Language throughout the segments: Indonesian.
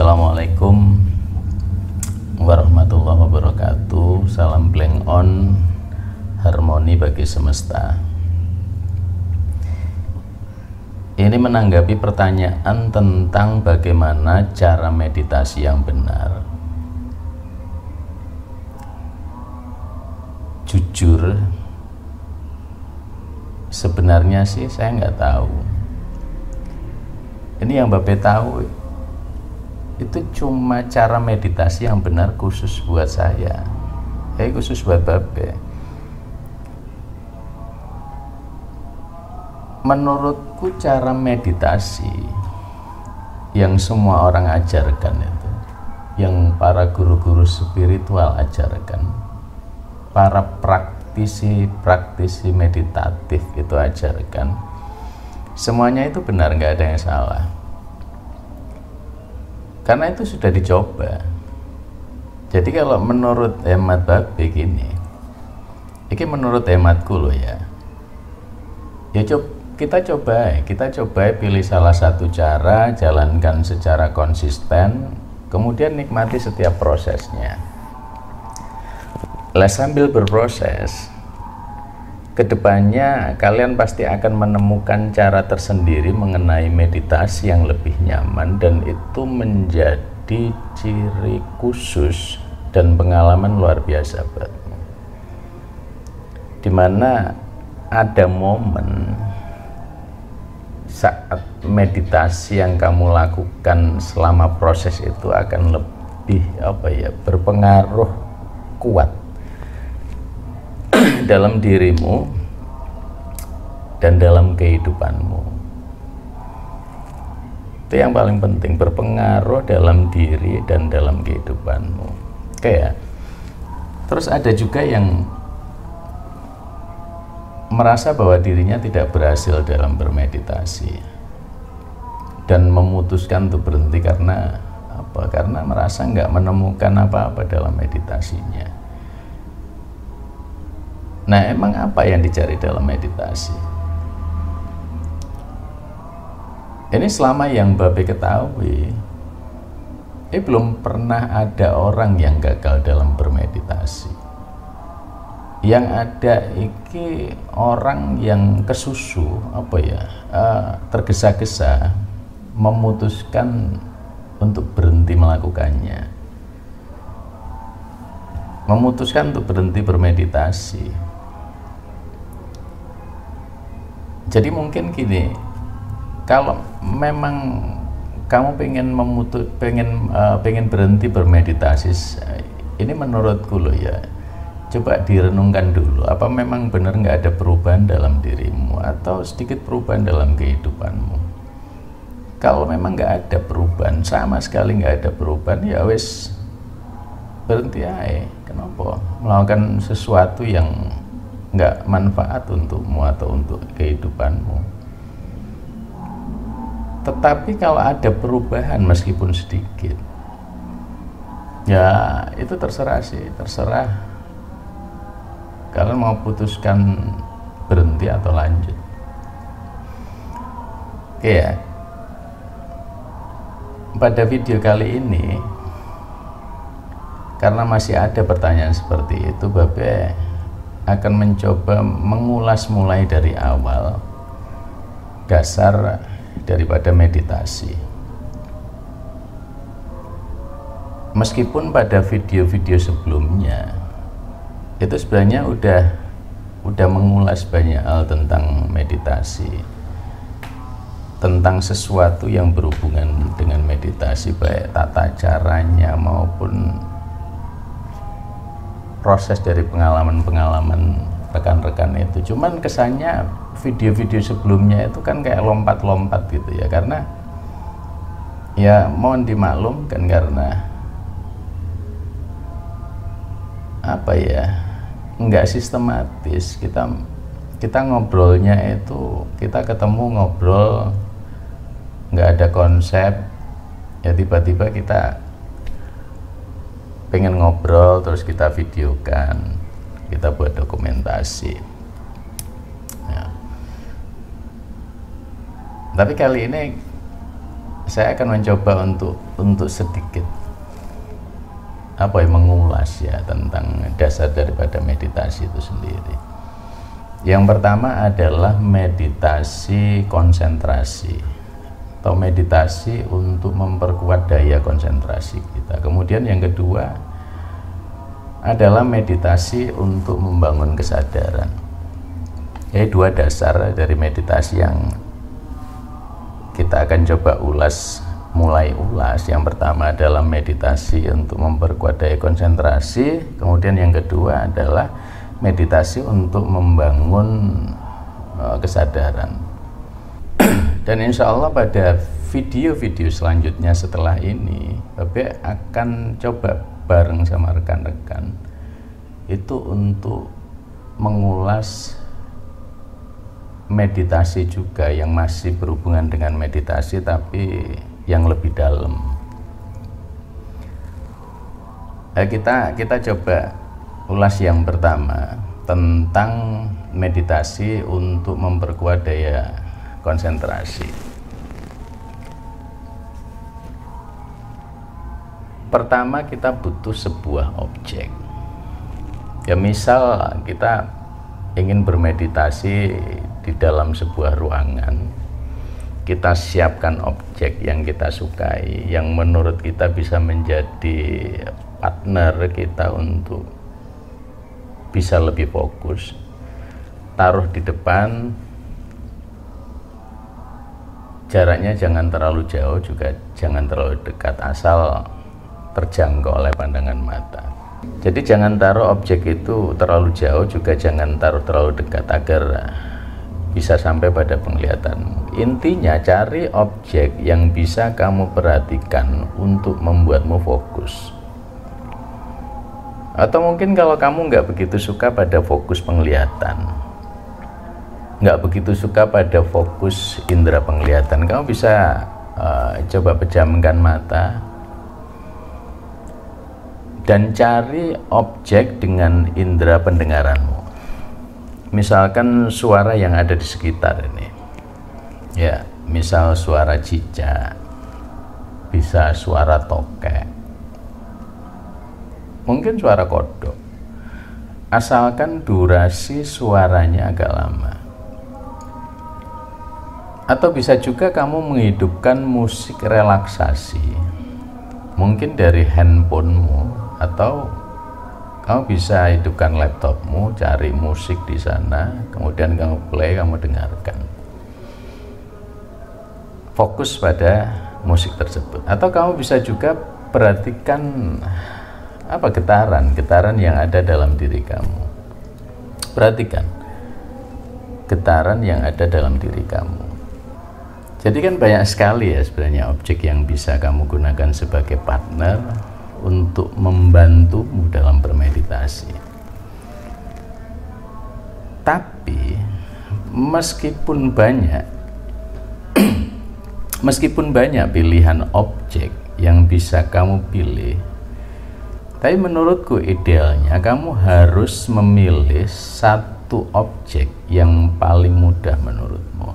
Assalamualaikum warahmatullahi wabarakatuh. Salam blank on, harmoni bagi semesta. Ini menanggapi pertanyaan tentang bagaimana cara meditasi yang benar. Jujur, sebenarnya sih saya nggak tahu. Ini yang Bape tahu itu cuma cara meditasi yang benar khusus buat saya, khusus buat Bape. Menurutku cara meditasi yang semua orang ajarkan itu, yang para guru-guru spiritual ajarkan, para praktisi meditatif itu ajarkan, semuanya itu benar, nggak ada yang salah. Karena itu sudah dicoba. Jadi kalau menurut hemat Bape gini, ini menurut hematku loh ya. Kita coba pilih salah satu cara, jalankan secara konsisten, kemudian nikmati setiap prosesnya. Lah sambil berproses, kedepannya kalian pasti akan menemukan cara tersendiri mengenai meditasi yang lebih nyaman, dan itu menjadi ciri khusus dan pengalaman luar biasa buatmu. Dimana ada momen saat meditasi yang kamu lakukan selama proses itu akan lebih berpengaruh kuat dalam dirimu dan dalam kehidupanmu. Itu yang paling penting, berpengaruh dalam diri dan dalam kehidupanmu. Oke ya. Terus ada juga yang merasa bahwa dirinya tidak berhasil dalam bermeditasi dan memutuskan untuk berhenti karena apa? Karena merasa nggak menemukan apa-apa dalam meditasinya. Nah, emang apa yang dicari dalam meditasi? Ini selama yang Bape ketahui, belum pernah ada orang yang gagal dalam bermeditasi. Yang ada iki orang yang kesusu, tergesa-gesa memutuskan untuk berhenti melakukannya, memutuskan untuk berhenti bermeditasi. Jadi mungkin gini, kalau memang kamu pengen berhenti bermeditasi, ini menurutku loh ya, coba direnungkan dulu, apa memang benar nggak ada perubahan dalam dirimu atau sedikit perubahan dalam kehidupanmu. Kalau memang nggak ada perubahan, sama sekali nggak ada perubahan, ya wes berhenti aja. Kenapa melakukan sesuatu yang nggak manfaat untukmu atau untuk kehidupanmu? Tetapi kalau ada perubahan meskipun sedikit, ya itu terserah sih, terserah kalian mau putuskan berhenti atau lanjut. Oke ya, pada video kali ini, karena masih ada pertanyaan seperti itu, Bape akan mencoba mengulas mulai dari awal dasar daripada meditasi. Meskipun pada video-video sebelumnya itu sebenarnya udah mengulas banyak hal tentang meditasi, tentang sesuatu yang berhubungan dengan meditasi, baik tata caranya maupun proses dari pengalaman-pengalaman rekan-rekan itu. Cuman kesannya video-video sebelumnya itu kan kayak lompat-lompat gitu ya, karena ya mohon dimaklumkan karena nggak sistematis. Kita ngobrolnya itu, kita ketemu ngobrol nggak ada konsep, ya tiba-tiba kita pengen ngobrol terus kita videokan, kita buat dokumentasi ya. Tapi kali ini saya akan mencoba untuk sedikit mengulas ya tentang dasar daripada meditasi itu sendiri. Yang pertama adalah meditasi konsentrasi atau meditasi untuk memperkuat daya konsentrasi kita. Kemudian yang kedua adalah meditasi untuk membangun kesadaran. Jadi dua dasar dari meditasi yang kita akan coba mulai ulas. Yang pertama adalah meditasi untuk memperkuat daya konsentrasi, kemudian yang kedua adalah meditasi untuk membangun kesadaran. Dan insya Allah pada video-video selanjutnya setelah ini, Babe akan coba bareng sama rekan-rekan itu untuk mengulas meditasi juga yang masih berhubungan dengan meditasi tapi yang lebih dalam. Kita coba ulas yang pertama tentang meditasi untuk memperkuat daya konsentrasi. Pertama kita butuh sebuah objek. Ya misal kita ingin bermeditasi di dalam sebuah ruangan, kita siapkan objek yang kita sukai, yang menurut kita bisa menjadi partner kita untuk bisa lebih fokus. Taruh di depan, jaraknya jangan terlalu jauh juga jangan terlalu dekat, asal terjangkau oleh pandangan mata. Jadi jangan taruh objek itu terlalu jauh juga jangan taruh terlalu dekat agar bisa sampai pada penglihatanmu. Intinya cari objek yang bisa kamu perhatikan untuk membuatmu fokus. Atau mungkin kalau kamu nggak begitu suka pada fokus penglihatan, nggak begitu suka pada fokus indera penglihatan, kamu bisa coba pejamkan mata dan cari objek dengan indera pendengaranmu. Misalkan suara yang ada di sekitar ini, ya misal suara cicak, bisa suara tokek, mungkin suara kodok, asalkan durasi suaranya agak lama. Atau bisa juga kamu menghidupkan musik relaksasi, mungkin dari handphonemu, atau kamu bisa hidupkan laptopmu, cari musik di sana, kemudian kamu play, kamu dengarkan. Fokus pada musik tersebut. Atau kamu bisa juga perhatikan getaran yang ada dalam diri kamu. Perhatikan getaran yang ada dalam diri kamu. Jadi kan banyak sekali ya sebenarnya objek yang bisa kamu gunakan sebagai partner untuk membantumu dalam bermeditasi. Tapi meskipun banyak pilihan objek yang bisa kamu pilih, tapi menurutku idealnya kamu harus memilih satu objek yang paling mudah menurutmu.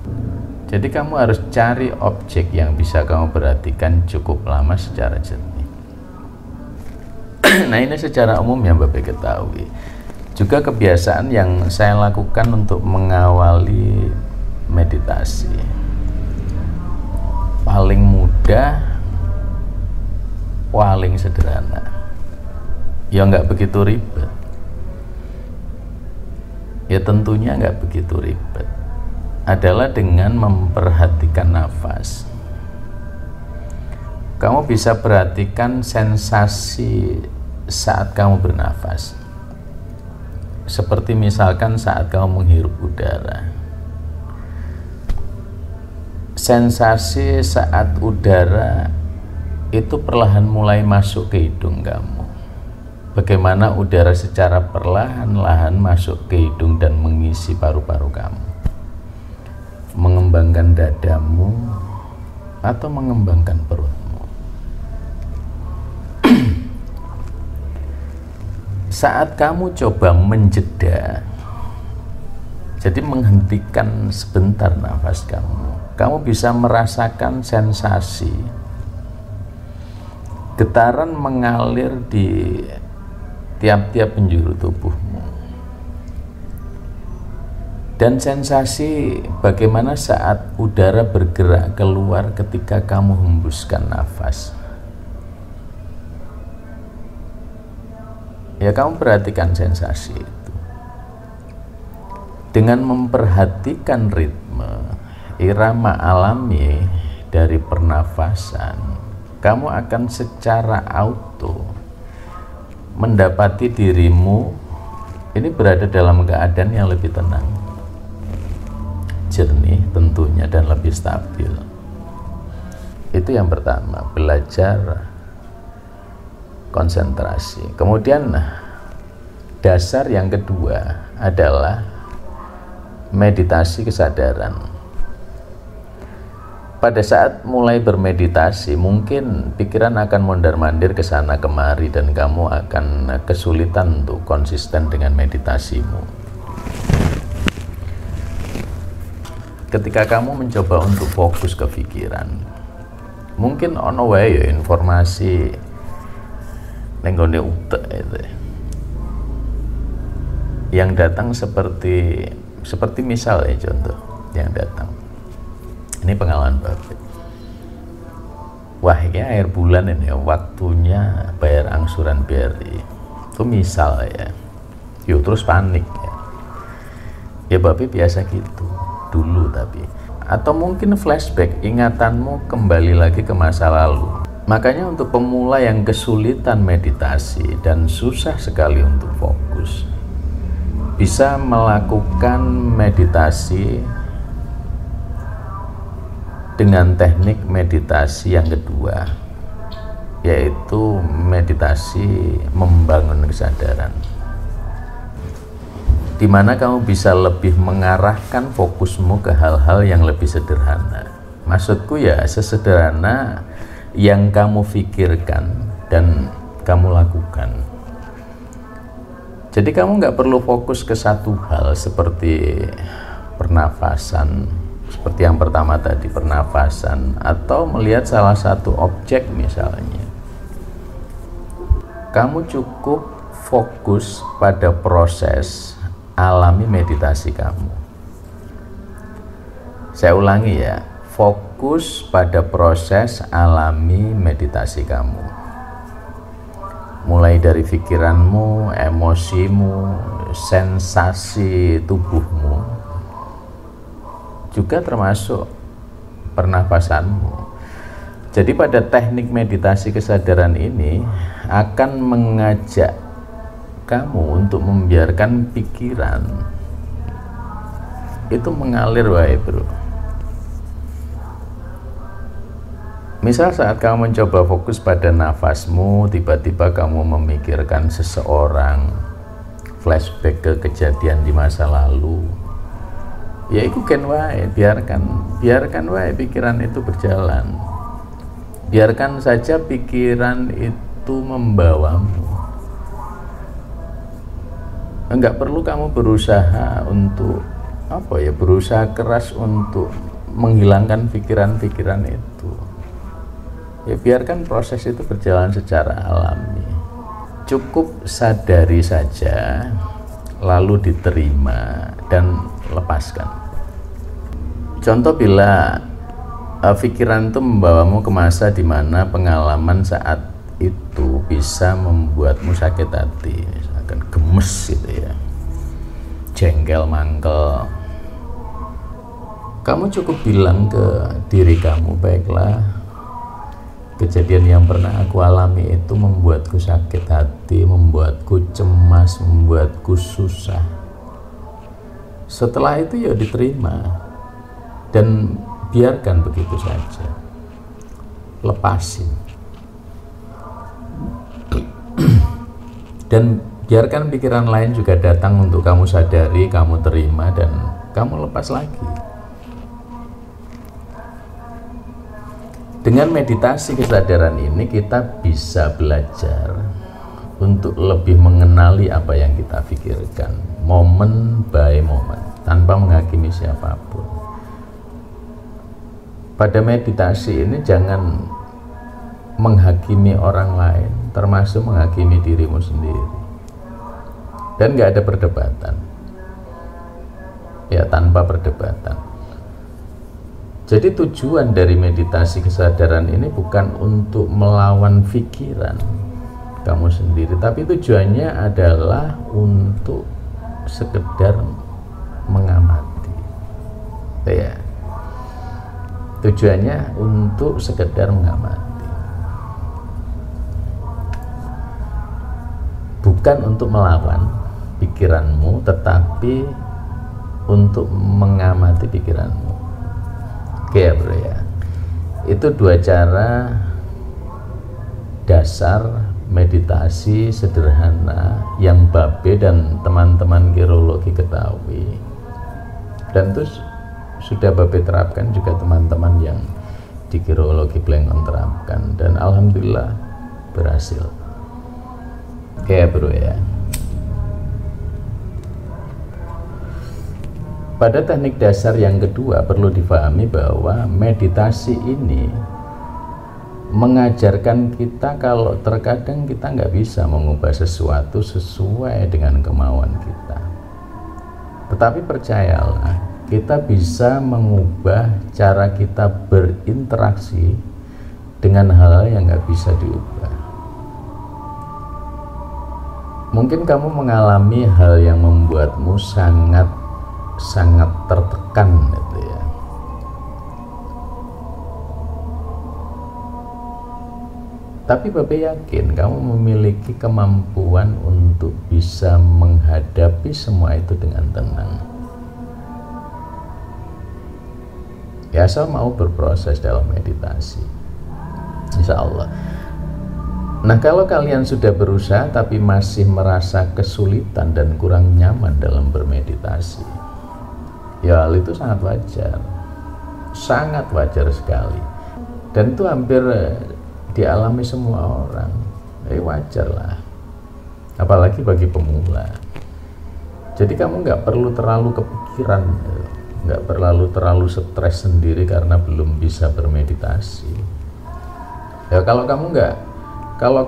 Jadi kamu harus cari objek yang bisa kamu perhatikan cukup lama secara jernih. Nah ini secara umum yang Bapak ketahui. Juga kebiasaan yang saya lakukan untuk mengawali meditasi. Paling mudah, paling sederhana. Ya nggak begitu ribet. Ya tentunya nggak begitu ribet. Adalah dengan memperhatikan nafas. Kamu bisa perhatikan sensasi saat kamu bernafas, seperti misalkan saat kamu menghirup udara. Sensasi saat udara itu perlahan mulai masuk ke hidung kamu. Bagaimana udara secara perlahan-lahan masuk ke hidung dan mengisi paru-paru kamu, mengembangkan dadamu atau mengembangkan perutmu. Saat kamu coba menjeda, jadi menghentikan sebentar nafas kamu, kamu bisa merasakan sensasi getaran mengalir di tiap-tiap penjuru tubuhmu, dan sensasi bagaimana saat udara bergerak keluar ketika kamu hembuskan nafas. Ya, kamu perhatikan sensasi itu. Dengan memperhatikan ritme, irama alami dari pernafasan, kamu akan secara auto mendapati dirimu ini berada dalam keadaan yang lebih tenang, jernih tentunya, dan lebih stabil. Itu yang pertama, belajar konsentrasi. Kemudian dasar yang kedua adalah meditasi kesadaran. Pada saat mulai bermeditasi, mungkin pikiran akan mondar-mandir ke sana kemari dan kamu akan kesulitan untuk konsisten dengan meditasimu. Ketika kamu mencoba untuk fokus ke pikiran, mungkin ono wae ya informasi ning gone utek itu yang datang seperti misal ya, contoh yang datang. Ini pengalaman Bapak. Wah, ini akhir bulan ini waktunya bayar angsuran BRI. Itu misal ya. Yuk, terus panik ya. Ya Bapak biasa gitu dulu tapi. Atau mungkin flashback, ingatanmu kembali lagi ke masa lalu. Makanya untuk pemula yang kesulitan meditasi dan susah sekali untuk fokus, bisa melakukan meditasi dengan teknik meditasi yang kedua, yaitu meditasi membangun kesadaran, di mana kamu bisa lebih mengarahkan fokusmu ke hal-hal yang lebih sederhana. Maksudku ya sesederhana yang kamu pikirkan dan kamu lakukan. Jadi kamu nggak perlu fokus ke satu hal seperti pernafasan, seperti yang pertama tadi, pernafasan, atau melihat salah satu objek misalnya. Kamu cukup fokus pada proses alami meditasi kamu. Saya ulangi ya, fokus pada proses alami meditasi kamu. Mulai dari pikiranmu, emosimu, sensasi tubuhmu, juga termasuk pernafasanmu. Jadi pada teknik meditasi kesadaran ini akan mengajak kamu untuk membiarkan pikiran itu mengalir wae bro. Misal saat kamu mencoba fokus pada nafasmu, tiba-tiba kamu memikirkan seseorang, flashback ke kejadian di masa lalu, ya itu kan wae, biarkan wae pikiran itu berjalan, biarkan saja pikiran itu membawamu. Enggak perlu kamu berusaha untuk berusaha keras untuk menghilangkan pikiran-pikiran itu. Ya biarkan proses itu berjalan secara alami, cukup sadari saja, lalu diterima dan lepaskan. Contoh, bila pikiran itu membawamu ke masa di mana pengalaman saat itu bisa membuatmu sakit hati, misalkan gemes gitu ya, jengkel, mangkel, kamu cukup bilang ke diri kamu, baiklah, kejadian yang pernah aku alami itu membuatku sakit hati, membuatku cemas, membuatku susah. Setelah itu ya diterima dan biarkan begitu saja, lepasin dan biarkan pikiran lain juga datang untuk kamu sadari, kamu terima, dan kamu lepas lagi. Dengan meditasi kesadaran ini kita bisa belajar untuk lebih mengenali apa yang kita pikirkan, momen by momen, tanpa menghakimi siapapun. pada meditasi ini jangan menghakimi orang lain, termasuk menghakimi dirimu sendiri, dan nggak ada perdebatan ya, tanpa perdebatan. Jadi tujuan dari meditasi kesadaran ini bukan untuk melawan pikiran kamu sendiri, tapi tujuannya adalah untuk sekedar mengamati ya. Tujuannya untuk sekedar mengamati, bukan untuk melawan pikiranmu, tetapi untuk mengamati pikiranmu. Oke ya bro ya, itu dua cara dasar meditasi sederhana yang Babe dan teman-teman kirologi ketahui, dan terus sudah Babe terapkan juga teman-teman yang di kirologi Blengon terapkan, dan alhamdulillah berhasil. Oke ya bro ya. Pada teknik dasar yang kedua perlu difahami bahwa meditasi ini mengajarkan kita kalau terkadang kita nggak bisa mengubah sesuatu sesuai dengan kemauan kita, tetapi percayalah, kita bisa mengubah cara kita berinteraksi dengan hal yang nggak bisa diubah. Mungkin kamu mengalami hal yang membuatmu sangat tertekan gitu ya. Tapi Babe yakin kamu memiliki kemampuan untuk bisa menghadapi semua itu dengan tenang. Ya, asal mau berproses dalam meditasi, insya Allah. Nah, kalau kalian sudah berusaha tapi masih merasa kesulitan dan kurang nyaman dalam bermeditasi, ya hal itu sangat wajar sekali, dan itu hampir dialami semua orang. Wajar lah, apalagi bagi pemula. Jadi kamu nggak perlu terlalu kepikiran, nggak perlu terlalu stres sendiri karena belum bisa bermeditasi. Ya kalau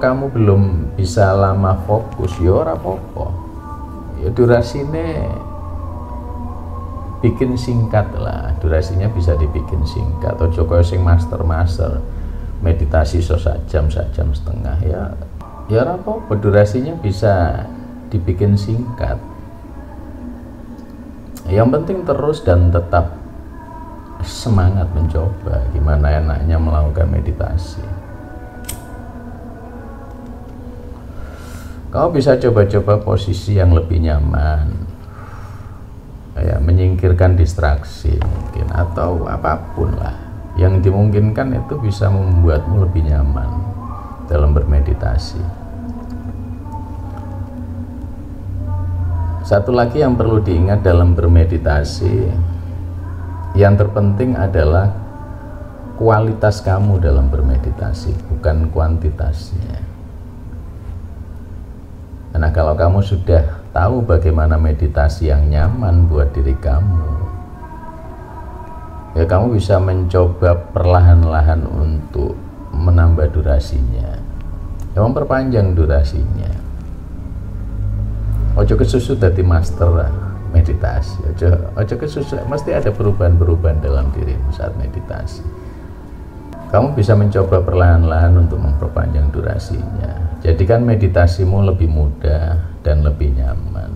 kamu belum bisa lama fokus, ya ora apa-apa, ya durasinya bikin singkat lah, durasinya bisa dibikin singkat. Atau Joko sing master meditasi sejam setengah, ya apa-apa, durasinya bisa dibikin singkat. Yang penting terus dan tetap semangat mencoba gimana enaknya melakukan meditasi. Kamu bisa coba-coba posisi yang lebih nyaman, ya, menyingkirkan distraksi mungkin, atau apapun lah yang dimungkinkan itu bisa membuatmu lebih nyaman dalam bermeditasi. Satu lagi yang perlu diingat dalam bermeditasi, yang terpenting adalah kualitas kamu dalam bermeditasi, bukan kuantitasnya. Nah, kalau kamu sudah tahu bagaimana meditasi yang nyaman buat diri kamu, ya kamu bisa mencoba perlahan-lahan untuk menambah durasinya, ya, memperpanjang durasinya. Ojo kesusu dadi master meditasi, ojo kesusu, mesti ada perubahan-perubahan dalam dirimu saat meditasi. Kamu bisa mencoba perlahan-lahan untuk memperpanjang durasinya. Jadikan meditasimu lebih mudah dan lebih nyaman.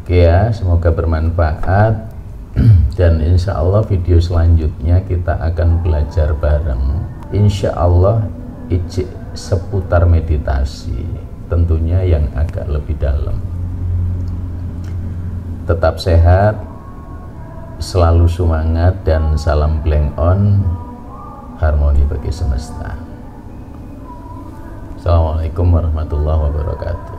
Oke ya, semoga bermanfaat. Dan insya Allah video selanjutnya kita akan belajar bareng, insya Allah seputar meditasi, tentunya yang agak lebih dalam. Tetap sehat, selalu semangat, dan salam Blengon, harmoni bagi semesta. Assalamualaikum warahmatullahi wabarakatuh.